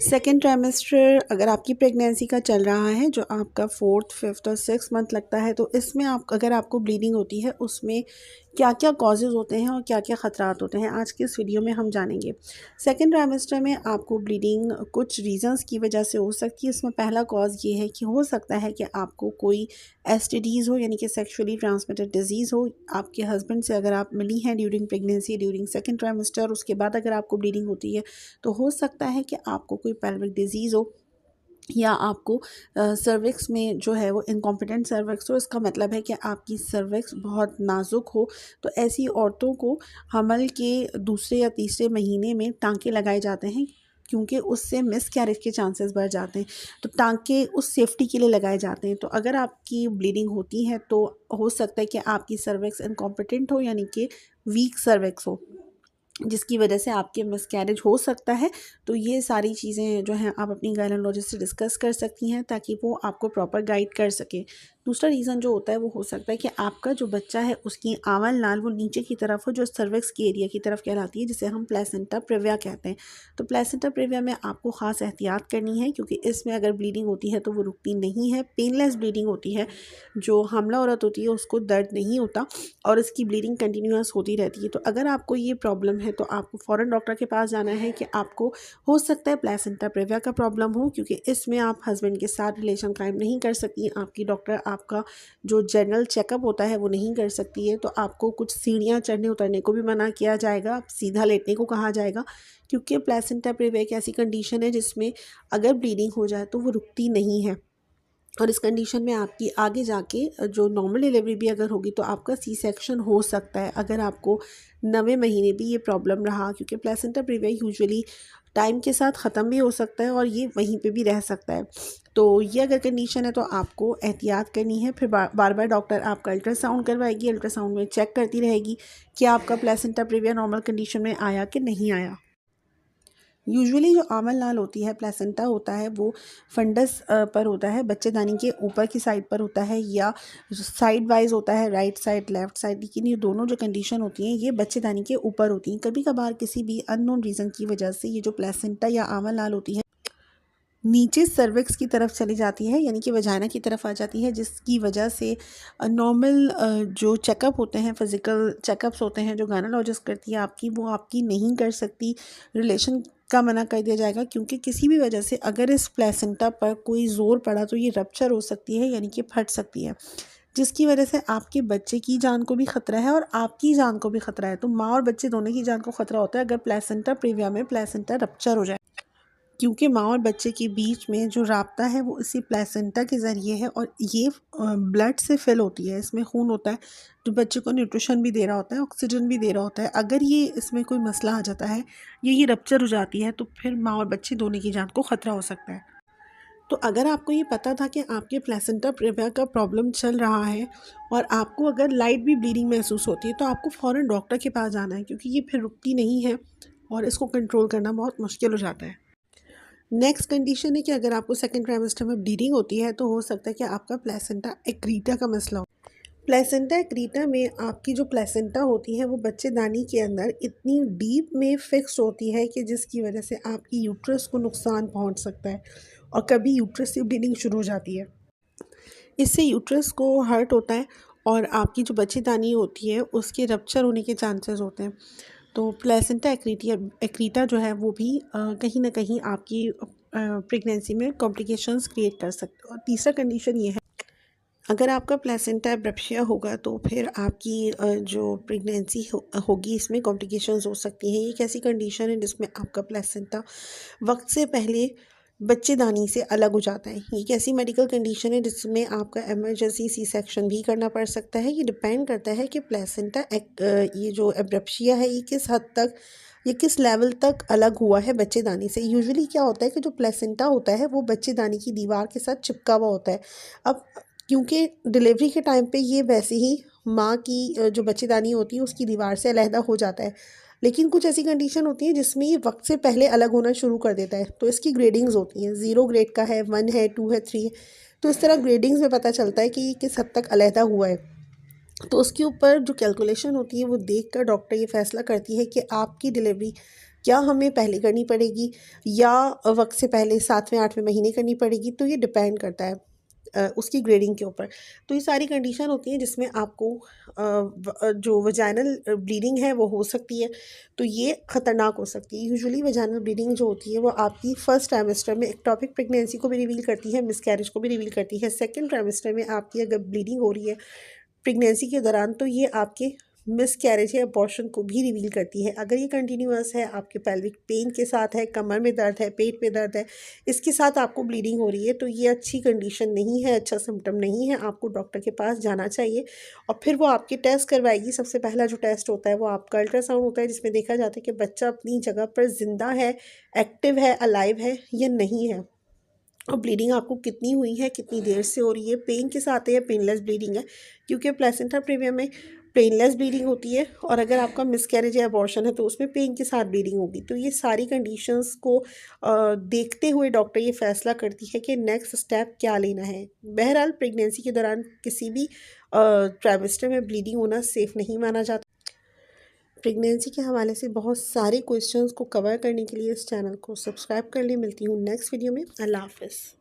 Second trimester अगर आपकी pregnancy का चल रहा है जो आपका 4th 5th और 6th मंथ लगता है तो इसमें अगर आपको ब्लीडिंग होती है उसमें क्या क्या कॉजेज़ होते हैं और क्या क्या ख़तरात होते हैं आज की इस वीडियो में हम जानेंगे। सेकेंड ट्राइमेस्टर में आपको ब्लीडिंग कुछ रीज़न्स की वजह से हो सकती है। इसमें पहला कॉज़ ये है कि हो सकता है कि आपको कोई एसटीडीज़ हो यानी कि सेक्सुअली ट्रांसमिटेड डिजीज़ हो। आपके हस्बैंड से अगर आप मिली हैं during pregnancy during second trimester उसके बाद अगर आपको ब्लीडिंग होती है तो हो सकता है कि आपको कोई पेल्विक डिजीज़ हो या आपको सर्विक्स में जो है वो इनकॉम्पिटेंट सर्विक्स हो। इसका मतलब है कि आपकी सर्विक्स बहुत नाजुक हो। तो ऐसी औरतों को हमल के दूसरे या तीसरे महीने में टांके लगाए जाते हैं क्योंकि उससे मिसकैरेज के चांसेस बढ़ जाते हैं। तो टांके उस सेफ्टी के लिए लगाए जाते हैं। तो अगर आपकी ब्लीडिंग होती है तो हो सकता है कि आपकी सर्विक्स इनकॉम्पिटेंट हो यानी कि वीक सर्विक्स हो जिसकी वजह से आपके मिसकैरेज हो सकता है। तो ये सारी चीज़ें जो हैं आप अपनी गायनोलॉजिस्ट से डिस्कस कर सकती हैं ताकि वो आपको प्रॉपर गाइड कर सके। दूसरा रीज़न जो होता है वो हो सकता है कि आपका जो बच्चा है उसकी आंवल नाल वो नीचे की तरफ हो जो सर्विक्स के एरिया की तरफ कहलाती है जिसे हम प्लेसेंटा प्रेविया कहते हैं। तो प्लेसेंटा प्रेविया में आपको ख़ास एहतियात करनी है क्योंकि इसमें अगर ब्लीडिंग होती है तो वो रुकती नहीं है। पेनलेस ब्लीडिंग होती है। जो हामला औरत होती है उसको दर्द नहीं होता और इसकी ब्लीडिंग कंटिन्यूअस होती रहती है। तो अगर आपको ये प्रॉब्लम है तो आपको फ़ौरन डॉक्टर के पास जाना है कि आपको हो सकता है प्लेसेंटा प्रेविया का प्रॉब्लम हो क्योंकि इसमें आप हस्बैंड के साथ रिलेशन कायम नहीं कर सकती। आपकी डॉक्टर आपका जो जनरल चेकअप होता है वो नहीं कर सकती है। तो आपको कुछ सीढ़ियाँ चढ़ने उतरने को भी मना किया जाएगा, सीधा लेटने को कहा जाएगा क्योंकि प्लेसेंटा प्रेविया एक ऐसी कंडीशन है जिसमें अगर ब्लीडिंग हो जाए तो वो रुकती नहीं है। और इस कंडीशन में आपकी आगे जाके जो नॉर्मल डिलीवरी भी अगर होगी तो आपका सी सेक्शन हो सकता है अगर आपको 9वें महीने भी ये प्रॉब्लम रहा क्योंकि प्लेसेंटा प्रेविया यूजुअली टाइम के साथ ख़त्म भी हो सकता है और ये वहीं पे भी रह सकता है। तो ये अगर कंडीशन है तो आपको एहतियात करनी है। फिर बार बार डॉक्टर आपका अल्ट्रासाउंड करवाएगी, अल्ट्रासाउंड में चेक करती रहेगी कि आपका प्लेसेंटा प्रेविया नॉर्मल कंडीशन में आया कि नहीं आया। यूजुअली जो आंवल नाल होती है प्लेसेंटा होता है वो फंडस पर होता है, बच्चेदानी के ऊपर की साइड पर होता है या साइड वाइज होता है, राइट साइड लेफ्ट साइड। लेकिन ये दोनों जो कंडीशन होती हैं ये बच्चेदानी के ऊपर होती हैं। कभी कभार किसी भी अननोन रीज़न की वजह से ये जो प्लेसेंटा या आंवल नाल होती है नीचे सर्विक्स की तरफ चली जाती है यानी कि वजाइना की तरफ आ जाती है जिसकी वजह से नॉर्मल जो चेकअप होते हैं, फिज़िकल चेकअप्स होते हैं जो गायनोलॉजिस्ट करती है आपकी, वो आपकी नहीं कर सकती। रिलेशन का मना कर दिया जाएगा क्योंकि किसी भी वजह से अगर इस प्लेसेंटा पर कोई ज़ोर पड़ा तो ये रप्चर हो सकती है यानी कि फट सकती है जिसकी वजह से आपके बच्चे की जान को भी ख़तरा है और आपकी जान को भी ख़तरा है। तो माँ और बच्चे दोनों की जान को ख़तरा होता है अगर प्लेसेंटा प्रेविया में प्लेसेंटा रप्चर हो जाए क्योंकि माँ और बच्चे के बीच में जो राब्ता है वो इसी प्लेसेंटा के ज़रिए है और ये ब्लड से फिल होती है। इसमें खून होता है जो बच्चे को न्यूट्रिशन भी दे रहा होता है, ऑक्सीजन भी दे रहा होता है। अगर ये इसमें कोई मसला आ जाता है ये रप्चर हो जाती है तो फिर माँ और बच्चे दोनों की जान को ख़तरा हो सकता है। तो अगर आपको ये पता था कि आपके प्लेसेंटा प्रेविया का प्रॉब्लम चल रहा है और आपको अगर लाइट भी ब्लीडिंग महसूस होती है तो आपको फ़ौरन डॉक्टर के पास जाना है क्योंकि ये फिर रुकती नहीं है और इसको कंट्रोल करना बहुत मुश्किल हो जाता है। नेक्स्ट कंडीशन है कि अगर आपको सेकेंड ट्राइमेस्टर में ब्लीडिंग होती है तो हो सकता है कि आपका प्लेसेंटा एक्रीटा का मसला हो। प्लेसेंटा एक्रीटा में आपकी जो प्लेसेंटा होती है वो बच्चेदानी के अंदर इतनी डीप में फिक्स होती है कि जिसकी वजह से आपकी यूट्रस को नुकसान पहुंच सकता है और कभी यूट्रस से ब्लीडिंग शुरू हो जाती है। इससे यूट्रस को हर्ट होता है और आपकी जो बच्चेदानी होती है उसके रप्चर होने के चांसेस होते हैं। तो प्लेसेंटा एक्रीटा जो है वो भी कहीं ना कहीं आपकी प्रेगनेंसी में कॉम्प्लिकेशंस क्रिएट कर सकते हैं। और तीसरा कंडीशन ये है अगर आपका प्लेसेंटा एब्रेप्शिया होगा तो फिर आपकी जो प्रेगनेंसी होगी इसमें कॉम्प्लिकेशंस हो सकती हैं। ये एक ऐसी कंडीशन है जिसमें आपका प्लेसेंटा वक्त से पहले बच्चेदानी से अलग हो जाता है। ये एक ऐसी मेडिकल कंडीशन है जिसमें आपका इमरजेंसी सी सेक्शन भी करना पड़ सकता है। ये डिपेंड करता है कि प्लेसेंटा ये जो एब्रेप्शिया है ये किस हद तक, ये किस लेवल तक अलग हुआ है बच्चेदानी से। यूजुअली क्या होता है कि जो प्लेसेंटा होता है वो बच्चेदानी की दीवार के साथ चिपका हुआ होता है। अब क्योंकि डिलीवरी के टाइम पे ये वैसे ही माँ की जो बच्चेदानी होती है उसकी दीवार से अलहदा हो जाता है। लेकिन कुछ ऐसी कंडीशन होती है जिसमें ये वक्त से पहले अलग होना शुरू कर देता है। तो इसकी ग्रेडिंग्स होती हैं, 0 ग्रेड का है, 1 है, 2 है, 3 है। तो इस तरह ग्रेडिंग्स में पता चलता है कि ये किस हद तक अलहदा हुआ है। तो उसके ऊपर जो कैलकुलेशन होती है वो देख कर डॉक्टर ये फैसला करती है कि आपकी डिलीवरी क्या हमें पहले करनी पड़ेगी या वक्त से पहले 7वें 8वें महीने करनी पड़ेगी, तो ये डिपेंड करता है उसकी ग्रेडिंग के ऊपर। तो ये सारी कंडीशन होती हैं जिसमें आपको जो वजाइनल ब्लीडिंग है वो हो सकती है, तो ये ख़तरनाक हो सकती है। यूजुअली वजाइनल ब्लीडिंग जो होती है वो आपकी फर्स्ट ट्राइमेस्टर में एक्टोपिक प्रेगनेंसी को भी रिवील करती है, मिसकैरेज को भी रिवील करती है। सेकंड ट्राइमेस्टर में आपकी अगर ब्लीडिंग हो रही है प्रेगनेंसी के दौरान, तो ये आपके मिसकैरेज या अबॉर्शन को भी रिवील करती है। अगर ये कंटिन्यूअस है, आपके पेल्विक पेन के साथ है, कमर में दर्द है, पेट में दर्द है, इसके साथ आपको ब्लीडिंग हो रही है, तो ये अच्छी कंडीशन नहीं है, अच्छा सिम्टम नहीं है। आपको डॉक्टर के पास जाना चाहिए और फिर वो आपके टेस्ट करवाएगी। सबसे पहला जो टेस्ट होता है वो आपका अल्ट्रासाउंड होता है, जिसमें देखा जाता है कि बच्चा अपनी जगह पर ज़िंदा है, एक्टिव है, अलाइव है या नहीं है, और ब्लीडिंग आपको कितनी हुई है, कितनी देर से हो रही है, पेन के साथ है या पेनलेस ब्लीडिंग है, क्योंकि प्लेसेंटा प्रीविया में पेनलेस ब्लीडिंग होती है, और अगर आपका मिसकैरेज या अबॉर्शन है तो उसमें पेन के साथ ब्लीडिंग होगी। तो ये सारी कंडीशंस को देखते हुए डॉक्टर ये फैसला करती है कि नेक्स्ट स्टेप क्या लेना है। बहरहाल प्रेगनेंसी के दौरान किसी भी ट्राइमेस्टर में ब्लीडिंग होना सेफ़ नहीं माना जाता। प्रेगनेंसी के हवाले से बहुत सारे क्वेश्चंस को कवर करने के लिए इस चैनल को सब्सक्राइब कर लें। मिलती हूँ नेक्स्ट वीडियो में। अल्लाह हाफ़िज़।